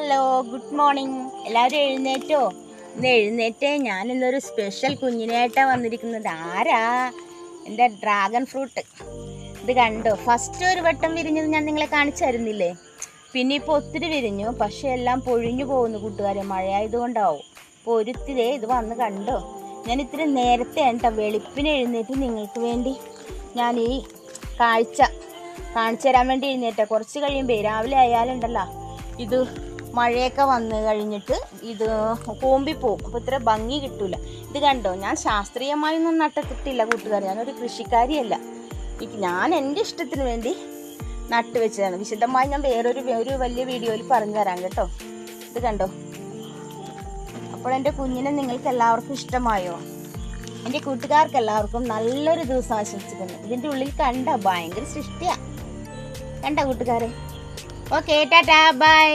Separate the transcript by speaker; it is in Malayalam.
Speaker 1: Hello, good morning. എല്ലാവരും എഴുന്നേറ്റോ? എഴുന്നേറ്റേ. ഞാനിന്നൊരു സ്പെഷ്യൽ കുഞ്ഞിനായിട്ടാണ് വന്നിരിക്കുന്നത്. ആരാ? എൻ്റെ ഡ്രാഗൺ ഫ്രൂട്ട്. ഇത് കണ്ടോ? ഫസ്റ്റ് ഒരു വട്ടം വിരിഞ്ഞത് ഞാൻ നിങ്ങളെ കാണിച്ചു തരുന്നില്ലേ? പിന്നെ ഇപ്പോൾ ഒത്തിരി വിരിഞ്ഞു, പക്ഷേ എല്ലാം പൊഴിഞ്ഞു പോകുന്നു കൂട്ടുകാരെ. മഴയായതുകൊണ്ടാവും. ഇപ്പോൾ ഒരുത്തിരേ ഇത് വന്ന് കണ്ടോ? ഞാൻ ഇത്തിരി നേരത്തെ കേട്ടോ വെളുപ്പിന് എഴുന്നേറ്റ് നിങ്ങൾക്ക് വേണ്ടി ഞാൻ ഈ കാഴ്ച കാണിച്ചു തരാൻ വേണ്ടി എഴുന്നേറ്റ. കുറച്ച് കഴിയുമ്പോൾ രാവിലെ ആയാലുണ്ടല്ലോ ഇത് മഴയൊക്കെ വന്നു കഴിഞ്ഞിട്ട് ഇത് കോമ്പിപ്പോവും. അപ്പോൾ ഇത്ര ഭംഗി കിട്ടൂല. ഇത് കണ്ടോ? ഞാൻ ശാസ്ത്രീയമായൊന്നും നട്ടിട്ടില്ല കൂട്ടുകാർ. ഞാനൊരു കൃഷിക്കാരിയല്ല. ഞാൻ എൻ്റെ ഇഷ്ടത്തിന് വേണ്ടി നട്ട് വെച്ചതാണ്. വിശദമായി ഞാൻ വേറൊരു വലിയ വീഡിയോയിൽ പറഞ്ഞു തരാം കേട്ടോ. ഇത് കണ്ടോ? അപ്പോൾ എൻ്റെ കുഞ്ഞിനെ നിങ്ങൾക്ക് എല്ലാവർക്കും ഇഷ്ടമായോ? എൻ്റെ കൂട്ടുകാർക്ക് എല്ലാവർക്കും നല്ലൊരു ദിവസം ആശംസിക്കുന്നു. ഇതിൻ്റെ ഉള്ളിൽ കണ്ട ഭയങ്കര സൃഷ്ടിയാണ്. കണ്ട കൂട്ടുകാരെ? Okay, tata, by.